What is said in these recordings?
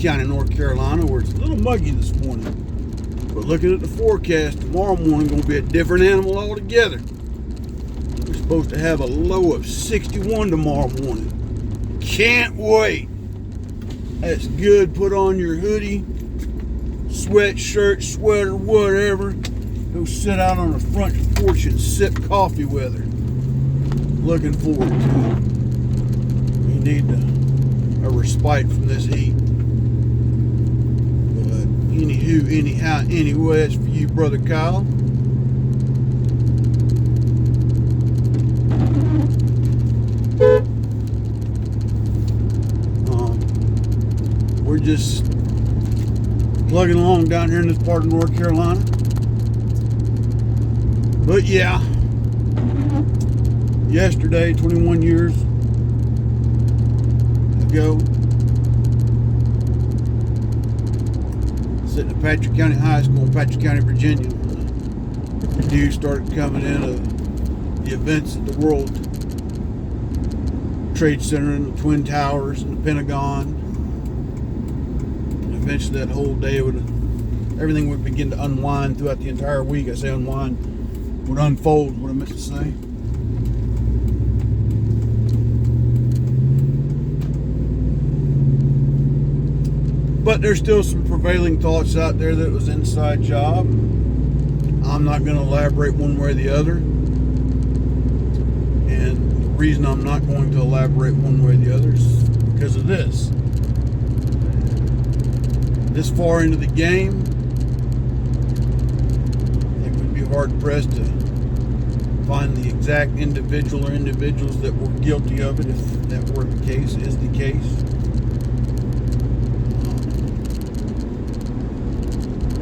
County, North Carolina, where it's a little muggy this morning. But looking at the forecast, tomorrow morning going to be a different animal altogether. We're supposed to have a low of 61 tomorrow morning. Can't wait. That's good. Put on your hoodie, sweatshirt, sweater, whatever. Go sit out on the front porch and sip coffee with her. Looking forward to it. We need a respite from this heat. But anywho, anyhow, anyway, that's for you, Brother Kyle. We're just plugging along down here in this part of North Carolina. But yeah, yesterday, 21 years ago, sitting at Patrick County High School in Patrick County, Virginia, the news started coming in of the events at the World Trade Center and the Twin Towers and the Pentagon. And eventually that whole day everything would begin to unwind throughout the entire week. I say unwind, would unfold, what I meant to say. But there's still some prevailing thoughts out there that it was an inside job. I'm not going to elaborate one way or the other. And the reason I'm not going to elaborate one way or the other is because of this. This far into the game, it would be hard pressed to find the exact individual or individuals that were guilty of it, if that were the case, is the case.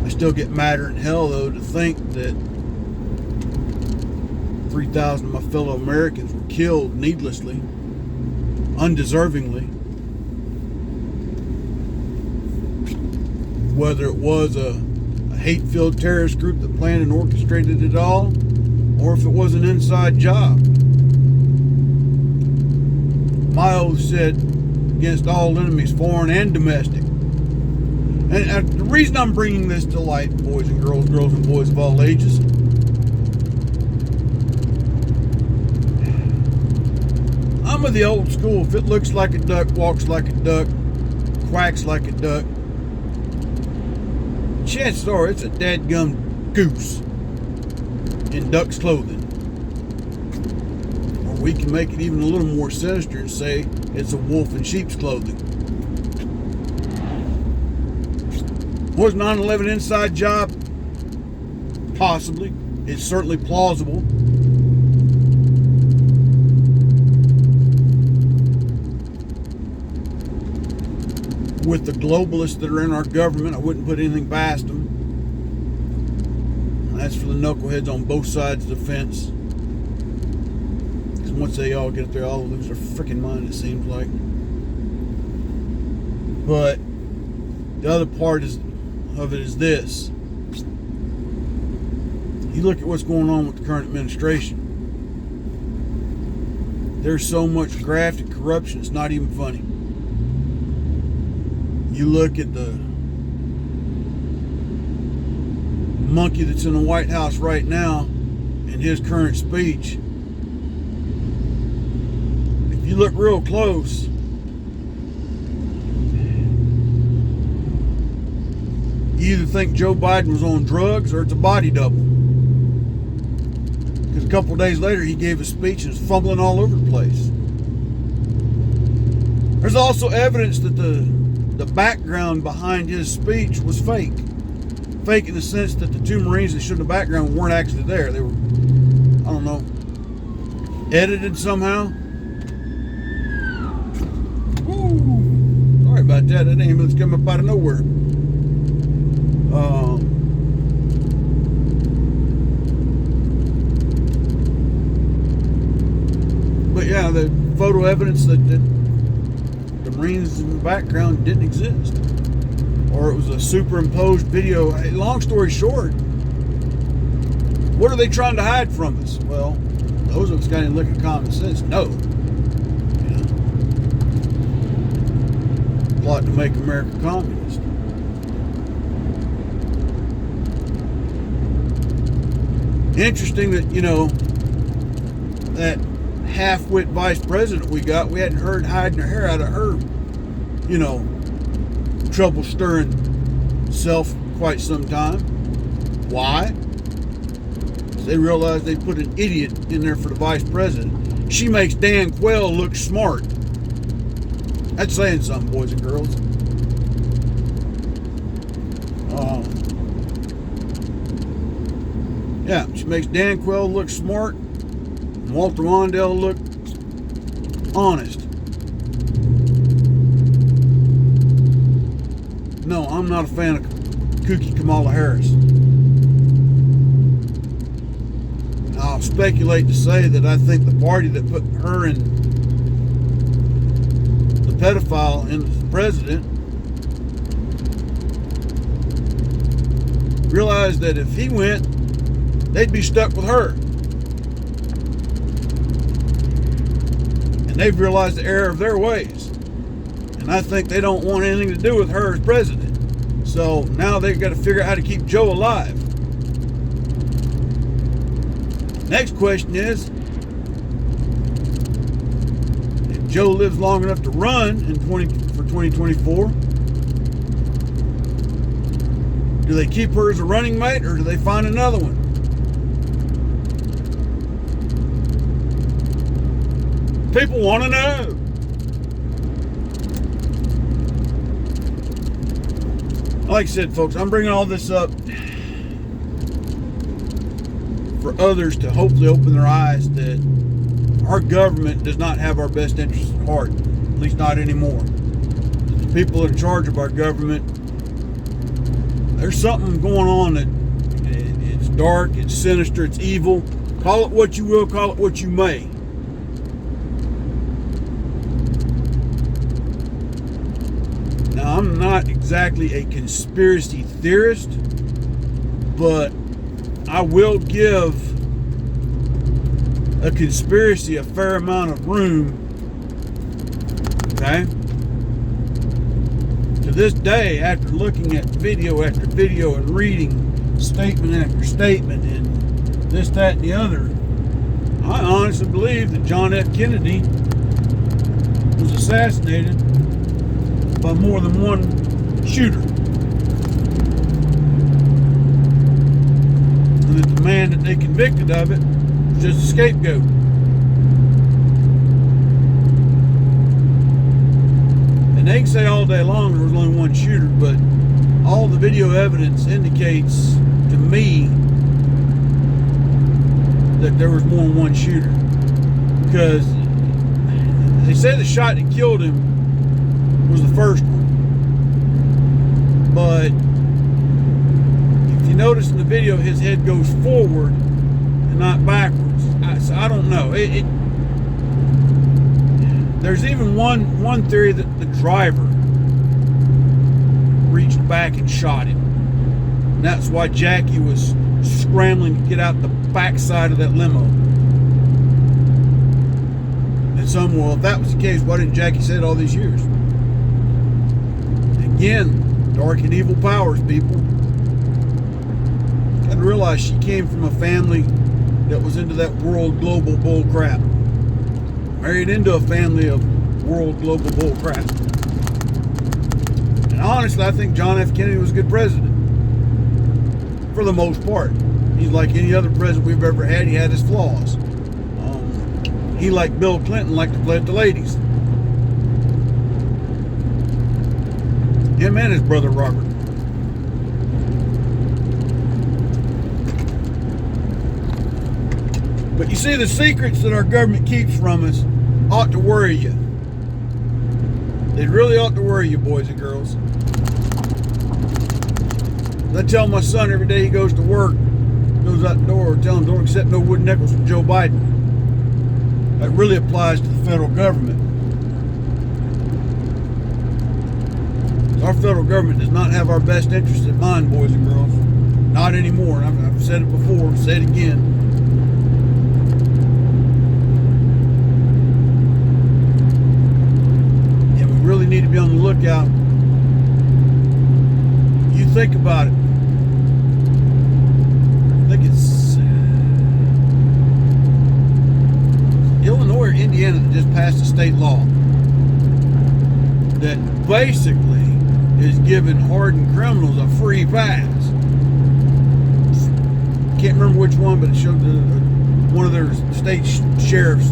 I still get madder than hell, though, to think that 3,000 of my fellow Americans were killed needlessly, undeservingly. Whether it was a hate-filled terrorist group that planned and orchestrated it all, or if it was an inside job. My oath said, against all enemies, foreign and domestic. And the reason I'm bringing this to light, boys and girls and boys of all ages, I'm of the old school. If it looks like a duck, walks like a duck, quacks like a duck, chances are it's a dadgum goose in duck's clothing. Or we can make it even a little more sinister and say it's a wolf in sheep's clothing. Was 9/11 inside job? Possibly. It's certainly plausible. With the globalists that are in our government, I wouldn't put anything past them. That's for the knuckleheads on both sides of the fence. Because once they all get up there, all lose their freaking mind, it seems like. But the other part of it is this. You look at what's going on with the current administration. There's so much graft and corruption, it's not even funny. You look at the monkey that's in the White House right now in his current speech. If you look real close, you either think Joe Biden was on drugs or it's a body double. Because a couple of days later he gave a speech and was fumbling all over the place. There's also evidence that the background behind his speech was fake. Fake in the sense that the two Marines that showed the background weren't actually there. They were, I don't know, edited somehow. Woo. Sorry about that. That ambulance came up out of nowhere. But yeah, the photo evidence that the Marines in the background didn't exist. Or it was a superimposed video. Hey, long story short, what are they trying to hide from us? Well, those of us got any lick of common sense know. You know, plot to make America communist. Interesting that, you know, that half-wit vice president we got, we hadn't heard hiding her hair out of her, you know, trouble-stirring self quite some time. Why? Because they realized they put an idiot in there for the vice president. She makes Dan Quayle look smart. That's saying something, boys and girls. Yeah, she makes Dan Quayle look smart, and Walter Mondale look honest. No, I'm not a fan of kooky Kamala Harris. I'll speculate to say that I think the party that put her and the pedophile in as president realized that if he went, they'd be stuck with her. And they've realized the error of their ways. And I think they don't want anything to do with her as president. So now they've got to figure out how to keep Joe alive. Next question is, if Joe lives long enough to run for 2024, do they keep her as a running mate or do they find another one? People want to know. Like I said, folks, I'm bringing all this up for others to hopefully open their eyes that our government does not have our best interests at heart, at least not anymore. The people in charge of our government, there's something going on that it's dark, it's sinister, it's evil. Call it what you will, call it what you may. Now, I'm not exactly a conspiracy theorist, but I will give a conspiracy a fair amount of room, okay? To this day, after looking at video after video and reading statement after statement and this, that, and the other, I honestly believe that John F. Kennedy was assassinated by more than one shooter. And that the man that they convicted of it was just a scapegoat. And they can say all day long there was only one shooter, but all the video evidence indicates to me that there was more than one shooter. Because they say the shot that killed him was the first one. But if you notice in the video, his head goes forward and not backwards. So I don't know. There's even one theory that the driver reached back and shot him. And that's why Jackie was scrambling to get out the backside of that limo. And some, well, if that was the case, why didn't Jackie say it all these years? Again, dark and evil powers, people. Got to realize she came from a family that was into that world global bull crap. Married into a family of world global bull crap. And honestly, I think John F. Kennedy was a good president. For the most part. He's like any other president we've ever had. He had his flaws. He, like Bill Clinton, liked to play with the ladies. Him and his brother Robert. But you see, the secrets that our government keeps from us ought to worry you. They really ought to worry you, boys and girls. I tell my son every day he goes to work, goes out the door, tell him don't accept no wooden nickels from Joe Biden. That really applies to the federal government. Our federal government does not have our best interests in mind, boys and girls. Not anymore. I've said it before, say it again. And we really need to be on the lookout think about it. I think it's Illinois or Indiana that just passed a state law that basically is giving hardened criminals a free pass. Can't remember which one, but it showed one of their state sheriffs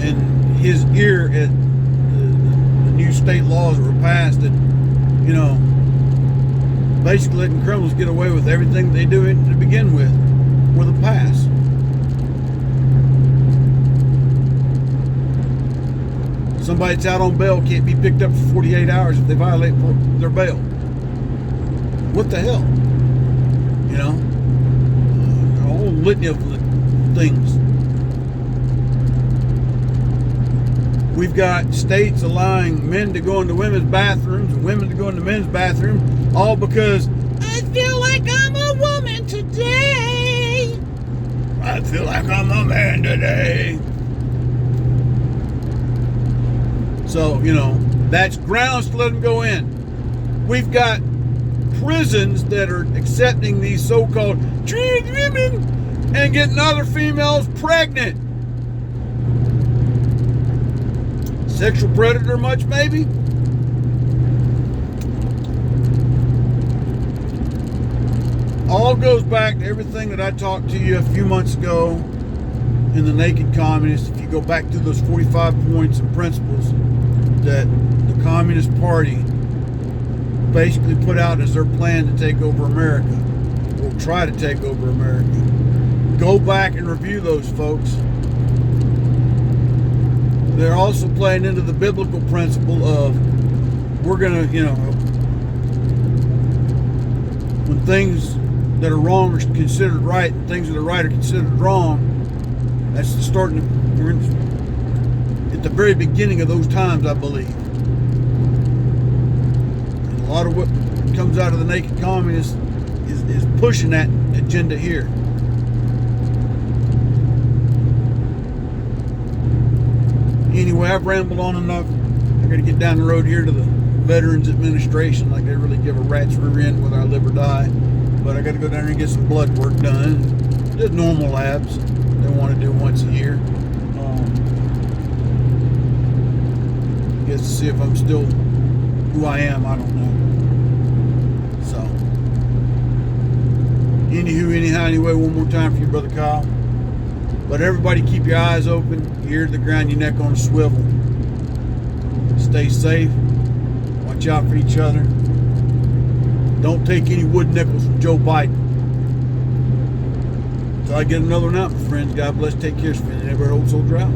in his ear at the new state laws that were passed that, you know, basically letting criminals get away with everything they do to begin with a pass. Somebody that's out on bail can't be picked up for 48 hours if they violate their bail. What the hell? You know? A whole litany of things. We've got states allowing men to go into women's bathrooms and women to go into men's bathrooms, all because I feel like I'm a woman today. I feel like I'm a man today. So, you know, that's grounds to let them go in. We've got prisons that are accepting these so-called trans women and getting other females pregnant. Sexual predator much, maybe? All goes back to everything that I talked to you a few months ago in The Naked Communist. If you go back through those 45 points and principles that the Communist Party basically put out as their plan to take over America, or try to take over America. Go back and review those, folks. They're also playing into the biblical principle of we're going to, you know, when things that are wrong are considered right and things that are right are considered wrong, that's starting to, we're at the very beginning of those times, I believe. And a lot of what comes out of the Naked Communists is pushing that agenda here. Anyway, I've rambled on enough. I got to get down the road here to the Veterans Administration, like they really give a rat's rear end whether I live or die. But I got to go down there and get some blood work done. Just normal labs they want to do once a year. I guess to see if I'm still who I am, I don't know. So, anywho, anyhow, anyway, one more time for you, Brother Kyle. But everybody keep your eyes open, your ear to the ground, your neck on a swivel. Stay safe. Watch out for each other. Don't take any wood nickels from Joe Biden. Until I get another one out, my friends. God bless. Take care. Spend every old soldier out.